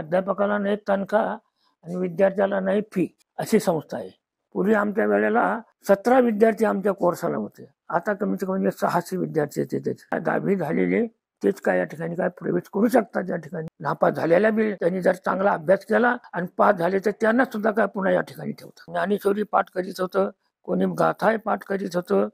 अध्यापकाला नाही तनखा आणि विद्यार्थ्याला नाही फी अशी संस्था आहे. पूर्वी आमच्या वेळेला 17 विद्यार्थी आमच्या कोर्साला होते. आता कमीत कमी 600 विद्यार्थी येते. 10वी झालेले तेच काय या ठिकाणी काय प्रवेश करू शकतात. या ठिकाणी नापास झालेल्या बी त्यांनी जर चांगला अभ्यास केला आणि पास झाले तर त्यांना सुद्धा काय पुन्हा या ठिकाणी ठेवतात. ज्ञानेश्वरी पाठ करीत होतं, कोणी गाथा पाठ करीत होतं,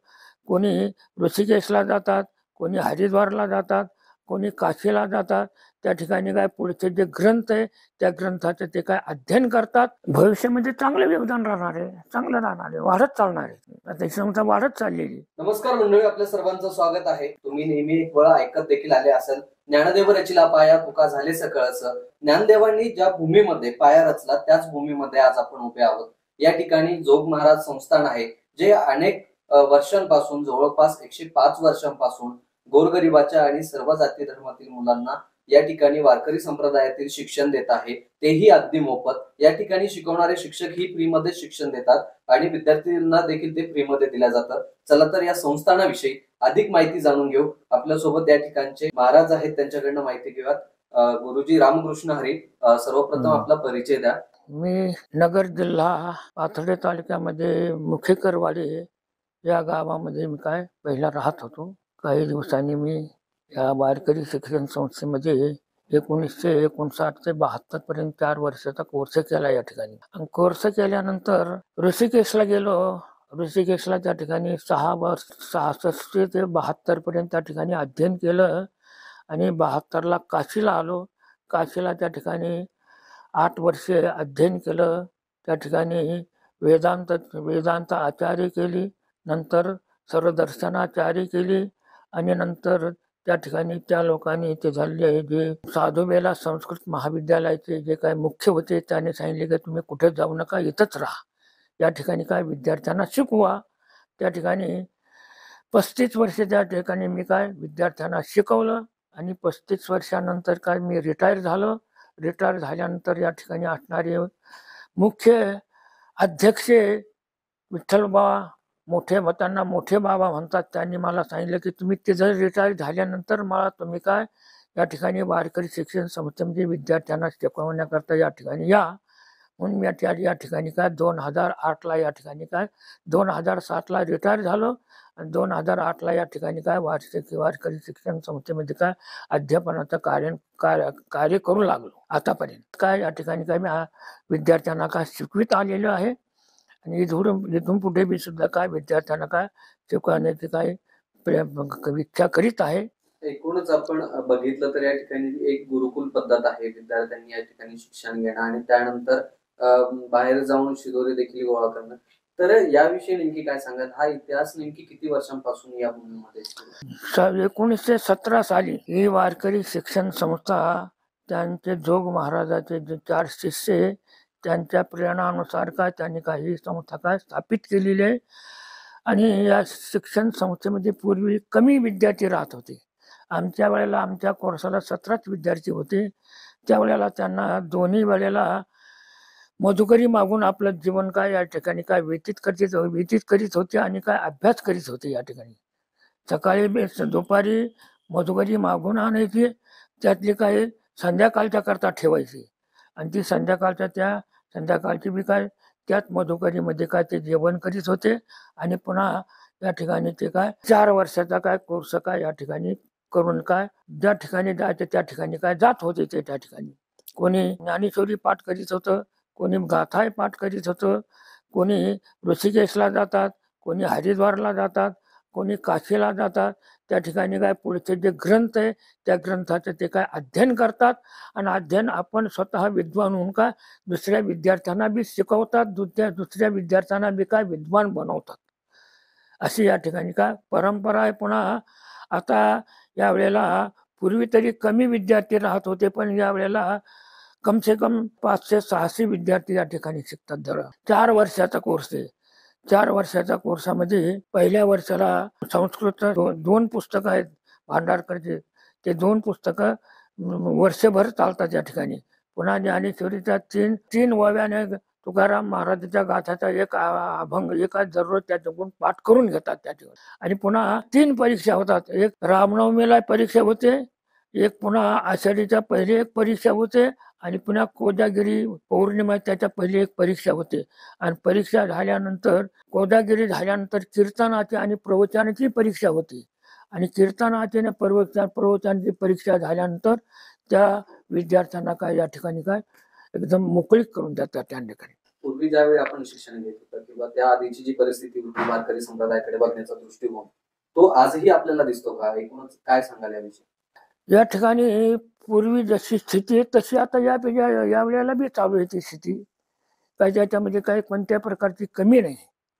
कोणी ऋषिकेशला जातात, कोणी हरिद्वारला जातात, कोणी काशीला जातात. त्या ठिकाणी काय पुढचे जे ग्रंथ आहे त्या ग्रंथाचे ते काय अध्ययन करतात. भविष्यामध्ये चांगलं योगदान राहणार आहे, चांगलं राहणार आहे, वाढत चालणार आहे. आता ही संस्था वाढत चाललेली. नमस्कार मंडळी, आपल्या सर्वांचं स्वागत आहे. तुम्ही नेहमी एक वेळा ऐकत देखील आले असेल, ज्ञानदेव रचिला पाया तुका झाले सकळच. ज्ञानदेवांनी ज्या भूमीमध्ये पाया रचला त्याच भूमीमध्ये आज आपण उभे आहोत. या ठिकाणी जोग महाराज संस्थान आहे, जे अनेक वर्षांपासून जवळपास 105 वर्षांपासून गोरगरिबाच्या आणि सर्व जाती धर्मातील मुलांना या ठिकाणी वारकरी संप्रदायातील शिक्षण देत आहे, तेही अगदी मोफत. या ठिकाणी शिकवणारे शिक्षक ही फ्री मध्ये शिक्षण देतात आणि विद्यार्थ्यांना देखील ते फ्री मध्ये दिलं जातं. चला तर या संस्थानाविषयी अधिक माहिती जाणून घेऊ. आपल्यासोबत या ठिकाणचे महाराज आहेत, त्यांच्याकडनं माहिती घेऊयात. गुरुजी रामकृष्ण हरी, सर्वप्रथम आपला परिचय द्या. मी नगर जिल्हा पाथर्डी तालुक्यामध्ये मुखेकरवाडी या गावामध्ये मी काय पहिला राहत होतो. काही दिवसांनी मी या वारकरी शिक्षण संस्थेमध्ये 1959 ते 72 पर्यंत 4 वर्षाचा कोर्स केला या ठिकाणी. आणि कोर्स केल्यानंतर ऋषिकेशला गेलो. ऋषिकेशला त्या ठिकाणी 6 वर्ष 66 ते 72 पर्यंत त्या ठिकाणी अध्ययन केलं आणि 72ला काशीला आलो. काशीला त्या ठिकाणी 8 वर्षे अध्ययन केलं. त्या ठिकाणी वेदांत आचार्य केली, नंतर सर्वदर्शनाचार्य केली आणि नंतर त्या ठिकाणी त्या लोकांनी ते झाले जे साधुबेला संस्कृत महाविद्यालयाचे जे काय मुख्य होते त्याने सांगितले की तुम्ही कुठे जाऊ नका, इथंच राहा, या ठिकाणी काय विद्यार्थ्यांना शिकवा. त्या ठिकाणी 35 वर्ष त्या ठिकाणी मी काय विद्यार्थ्यांना शिकवलं आणि 35 वर्षानंतर काय मी रिटायर झालो. रिटायर झाल्यानंतर या ठिकाणी असणारे मुख्य अध्यक्ष विठ्ठलबाबा त्यांना मोठे बाबा म्हणतात, त्यांनी मला सांगितलं की तुम्ही ते जर रिटायर झाल्यानंतर मला तुम्ही काय या ठिकाणी वारकरी शिक्षण संस्थेमध्ये विद्यार्थ्यांना शिकवण्याकरता या ठिकाणी या. म्हणून मी या ठिकाणी काय 2008ला या ठिकाणी काय 2007ला रिटायर झालो आणि 2008ला या ठिकाणी काय वारकरी शिक्षण संस्थेमध्ये काय अध्यापनाचं कार्य करू लागलो. आतापर्यंत काय या ठिकाणी काय मी विद्यार्थ्यांना काय शिकवित आलेलो आहे आणि इथून पुढे मी सुद्धा काय विद्यार्थ्यांना काय शिकवण्याची काय इच्छा करीत आहे. एकूणच आपण बघितलं तर या ठिकाणी एक गुरुकुल पद्धत आहे. विद्यार्थ्यांनी या ठिकाणी शिक्षण घेणं आणि त्यानंतर बाहेर जाऊन शिदोरी देखील गोळा करणं. तर याविषयी नेमकी काय सांगत, हा इतिहास नेमकी किती वर्षांपासून या भूमीमध्ये? 1917 साली ही वारकरी शिक्षण संस्था त्यांचे जोग महाराजाचे जे 4 शिष्य त्यांच्या प्रेरणानुसार काय त्यांनी काही संस्था काय स्थापित केलेली आहे. आणि या शिक्षण संस्थेमध्ये पूर्वी कमी विद्यार्थी राहत होते. आमच्या वेळेला आमच्या कोर्साला 17 विद्यार्थी होते. त्यावेळेला त्यांना दोन्ही वेळेला मधुकरी मागून आपलं जीवन काय या ठिकाणी काय व्यतीत करीत होते आणि काय अभ्यास करीत होते. या ठिकाणी सकाळी दुपारी मधुकरी मागून आणायची, त्यातली काही संध्याकाळच्या करता ठेवायची आणि ती संध्याकाळची बी काय त्याच मधुकरीमध्ये काय ते जेवण करीत होते. आणि पुन्हा या ठिकाणी ते काय 4 वर्षाचा काय कोर्स काय या ठिकाणी करून काय ज्या ठिकाणी जायचे त्या ठिकाणी काय जात होते. ते त्या ठिकाणी कोणी ज्ञानेश्वरी पाठ करीत होतं, कोणी गाथा पाठ करीत होतं, कोणी ऋषिकेशला जातात, कोणी हरिद्वारला जातात, कोणी काशीला जातात. त्या ठिकाणी काय पुढचे जे ग्रंथ आहे त्या ग्रंथाचे ते काय अध्ययन करतात आणि अध्ययन आपण स्वतः विद्वान होऊन काय दुसऱ्या विद्यार्थ्यांना बी शिकवतात, दुसऱ्या विद्यार्थ्यांना बी काय विद्वान बनवतात. अशी या ठिकाणी काय परंपरा आहे. पुन्हा आता यावेळेला पूर्वी तरी कमी विद्यार्थी राहत होते, पण यावेळेला कमसे कम 500-600 विद्यार्थी या ठिकाणी शिकतात. दर 4 वर्षाचा कोर्स आहे. 4 वर्षाच्या कोर्सामध्ये पहिल्या वर्षाला संस्कृत 2 पुस्तकं आहेत भांडारकरचे, ते 2 पुस्तकं वर्षभर चालतात या ठिकाणी. पुन्हा ज्ञानेश्वरीच्या 3 ओव्याने तुकाराम महाराजाच्या गाथाचा एक अभंग एका दररोज त्याच्याकडून पाठ करून घेतात त्या ठिकाणी. आणि पुन्हा 3 परीक्षा होतात. एक रामनवमीला परीक्षा होते, एक पुन्हा आषाढीच्या पहिले एक परीक्षा होते आणि पुन्हा कोजागिरी पौर्णिमा त्याच्या पहिले एक परीक्षा होते आणि परीक्षा झाल्यानंतर कोजागिरी झाल्यानंतर कीर्तनाची आणि प्रवचनाची परीक्षा होती आणि कीर्तनाची आणि प्रवचनाची परीक्षा झाल्यानंतर त्या विद्यार्थ्यांना काय या ठिकाणी काय एकदम मोकळीक करून देतात त्या ठिकाणी. पूर्वी ज्यावेळी आपण शिक्षण घेत होतो किंवा त्या आधीची जी परिस्थिती होती वारकरी संप्रदायाकडे बघण्याचा दृष्टिकोन तो आजही आपल्याला दिसतो का? एकूणच काय सांगाल याविषयी? या ठिकाणी पूर्वी जशी स्थिती आहे तशी आता या वेळेला बी चालू आहे ती स्थिती. काय त्याच्यामध्ये काही कोणत्या प्रकारची कमी नाही,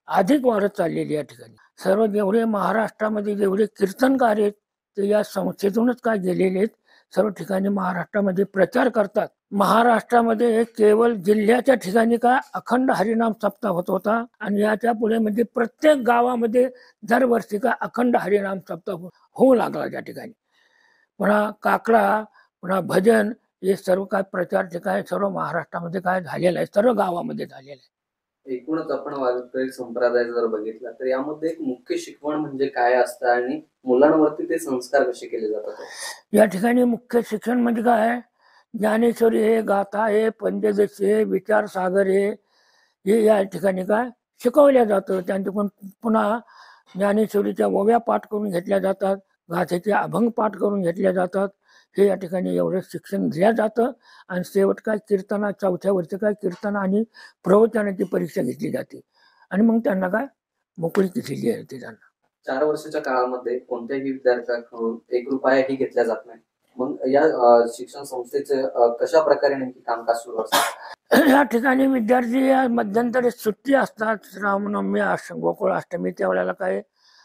अधिक वाढत चाललेली या ठिकाणी. सर्व जेवढे महाराष्ट्रामध्ये जेवढे कीर्तनकार आहेत ते या संस्थेतूनच काय गेलेले आहेत. सर्व ठिकाणी महाराष्ट्रामध्ये प्रचार करतात. महाराष्ट्रामध्ये केवळ जिल्ह्याच्या ठिकाणी काय अखंड हरिनाम सप्ताह होत होता आणि याच्या पुढे म्हणजे प्रत्येक गावामध्ये दरवर्षी का अखंड हरिनाम सप्ताह होऊ लागला त्या ठिकाणी. पुन्हा काकडा, पुन्हा भजन हे सर्व काय प्रचार काय सर्व महाराष्ट्रामध्ये काय झालेलं आहे, सर्व गावामध्ये झालेलं आहे. एकूणच आपण वारकरी संप्रदाय जर बघितला तर यामध्ये एक मुख्य शिकवण म्हणजे काय असतं आणि मुलांवरती ते संस्कार कसे केले जातात? या ठिकाणी मुख्य शिक्षण म्हणजे काय, ज्ञानेश्वरी आहे, गाथा आहे, पंचदशी आहे, विचारसागर आहे, हे या ठिकाणी काय शिकवल्या जातं. त्यांच्याकडून पुन्हा ज्ञानेश्वरीच्या ओव्या पाठ करून घेतल्या जातात, गाथेचे अभंग पाठ करून घेतल्या जातात. हे या ठिकाणी एवढं शिक्षण दिलं जातं आणि शेवट काय कीर्तना चौथ्या वर्षी काय कीर्तन आणि प्रवचनाची परीक्षा घेतली जाते आणि मग त्यांना काय मोकळी दिलेली आहे ते त्यांना. 4 वर्षाच्या काळामध्ये कोणत्याही विद्यार्थ्याकडून ₹1ही घेतला जात नाही. मग या शिक्षण संस्थेचे कशा प्रकारे नेमकी कामकाज सुरू असतं? या ठिकाणी विद्यार्थी या मध्यंतरी सुट्टी असतात, रामनवमी, गोकुळ अष्टमी, त्यावेळेला काय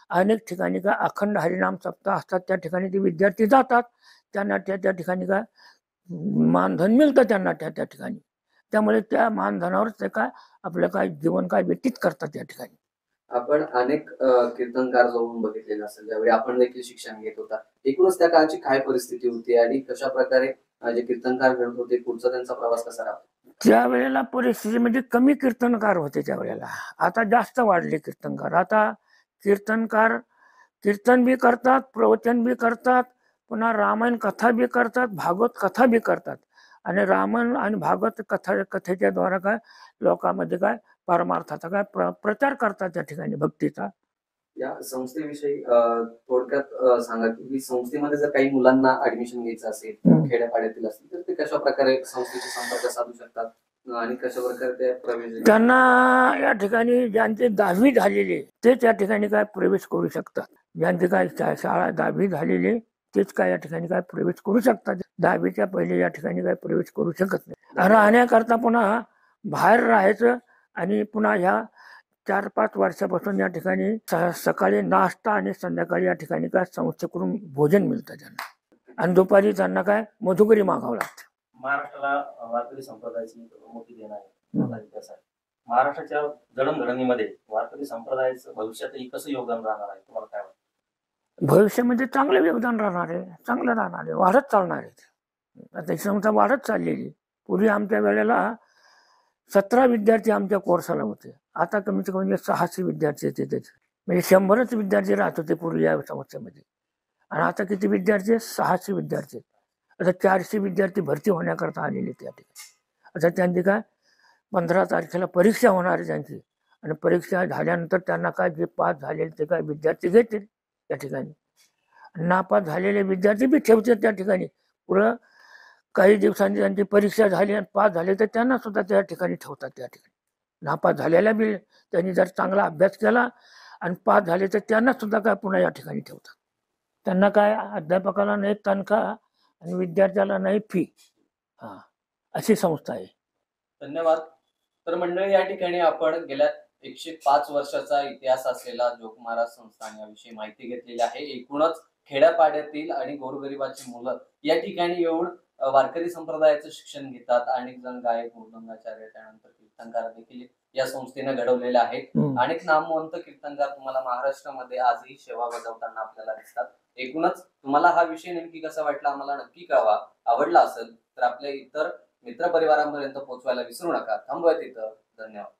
अनेक ठिकाणी काय अखंड हरिनाम सप्ताह असतात. त्या ठिकाणी ते विद्यार्थी जातात. त्यांना त्या ठिकाणी काय मानधन मिळतं त्यांना त्या ठिकाणी. त्यामुळे त्या मानधनावर ते काय आपलं काय जीवन काय व्यतीत करतात त्या ठिकाणी. आपण अनेक कीर्तनकार जाऊन बघितलेले असेल ज्यावेळी आपण देखील शिक्षण घेत होता. एकूणच त्या काळची काय परिस्थिती होती आणि कशा प्रकारे जे कीर्तनकार घडत होते पुढचा त्यांचा प्रवास कसा राहतो? त्यावेळेला परिस्थिती म्हणजे कमी कीर्तनकार होते त्यावेळेला. आता जास्त वाढले कीर्तनकार. आता कीर्तनकार कीर्तन बी करतात, प्रवचन बी करतात, पुन्हा रामायण कथा बी करतात, भागवत कथा बी करतात आणि रामायण आणि भागवत कथेच्या द्वारा काय लोकांमध्ये काय परमार्थाचा काय प्रचार करतात त्या ठिकाणी भक्तीचा. या संस्थेविषयी थोडक्यात सांगा की ही संस्थेमध्ये जर काही मुलांना ऍडमिशन घ्यायचं असेल खेड्यापाड्यातील असतील तर ते कशा प्रकारे संस्थेशी संपर्क साधू शकतात आणि कशा प्रकारे ते प्रवेश? त्यांना या ठिकाणी ज्यांचे 10वी झालेले तेच या ठिकाणी काय प्रवेश करू शकतात. ज्यांचे काय शाळा 10वी झालेले तेच काय या ठिकाणी काय प्रवेश करू शकतात. 10वीच्या पहिले या ठिकाणी काय प्रवेश करू शकत नाही. राहण्याकरता पुन्हा बाहेर राहायचं आणि पुन्हा ह्या 4-5 वर्षापासून या ठिकाणी सकाळी नाश्ता आणि संध्याकाळी या ठिकाणी काय संस्थेकडून भोजन मिळतं त्यांना आणि दुपारी त्यांना काय मधुकरी मागावं लागतं. महाराष्ट्राला वारकरी संप्रदायाची मोठी देण आहे, मोठा इतिहास आहे. महाराष्ट्राच्या जडणघडणीमध्ये वारकरी संप्रदायाचं भविष्यातही कसं योगदान राहणार आहे तुम्हाला काय वाटतं? भविष्यामध्ये चांगलं योगदान राहणार आहे, चांगलं राहणार आहे, वाढत चालणार आहे. आता ही संस्था वाढत चाललेली. पूर्वी आमच्या वेळेला 17 विद्यार्थी आमच्या कोर्साला होते. आता कमीत कमी 600 विद्यार्थी येते त्याचे, म्हणजे 100च विद्यार्थी राहत होते पूर्वी या संस्थेमध्ये आणि आता किती विद्यार्थी? 600 विद्यार्थी. आता 400 विद्यार्थी भरती होण्याकरता आलेले त्या ठिकाणी. आता त्यांची काय 15 तारखेला परीक्षा होणार आहे त्यांची आणि परीक्षा झाल्यानंतर त्यांना काय जे पास झालेले ते काय विद्यार्थी घेतील त्या ठिकाणी. नापास झालेले विद्यार्थी बी ठेवतात त्या ठिकाणी. पुढं काही दिवसांनी त्यांची परीक्षा झाली आणि पास झाले तर त्यांना सुद्धा त्या ठिकाणी ठेवतात त्या ठिकाणी. नापास झालेला बी त्यांनी जर चांगला अभ्यास केला आणि पास झाले तर त्यांना सुद्धा काय पुन्हा या ठिकाणी ठेवतात. त्यांना काय अध्यापकाला नाही तनखा आणि विद्यार्थ्याला नाही फी. अशी संस्था आहे. धन्यवाद. तर मंडळी या ठिकाणी आपण गेल्या 105 वर्षाचा इतिहास असलेला जोग महाराज संस्थान याविषयी माहिती घेतलेली आहे. एकूणच खेड्यापाड्यातील आणि गोरगरिबाची मुलं या ठिकाणी येऊन वारकरी संप्रदायाचं शिक्षण घेतात. अनेक जण गायक, मृदंगाचार्य, त्यानंतर कीर्तनकार देखील या संस्थेने घडवलेले आहेत. अनेक नामवंत कीर्तनकार तुम्हाला महाराष्ट्रामध्ये आजही सेवा बजावताना आपल्याला दिसतात. एकूणच तुम्हाला हा विषय नेमकी कसा वाटला आम्हाला नक्की कळवा. आवडला असेल तर आपल्या इतर मित्र परिवारांपर्यंत पोहोचवायला विसरू नका. थांबूया तिथं. धन्यवाद.